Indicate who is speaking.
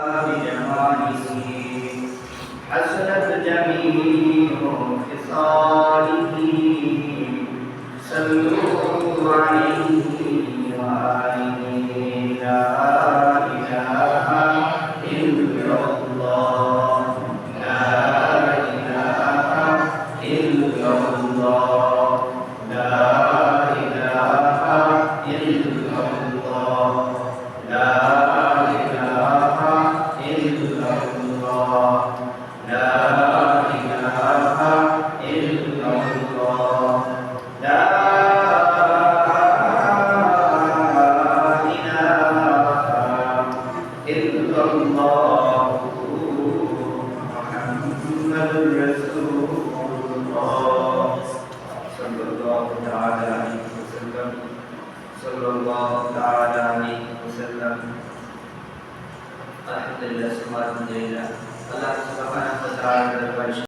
Speaker 1: بجماله حسنت جميع خصاله صلوا عليه وآله لا إله إلا الله لا إله إلا الله لا إله إلا الله لا إله إلا الله لا إله إلا الله لا إله إلا الله محمد رسول الله صلى الله تعالى عليه وسلم صلى الله تعالى عليه وسلم الحمد لله سبحانه وتعالى الله سبحانه وتعالى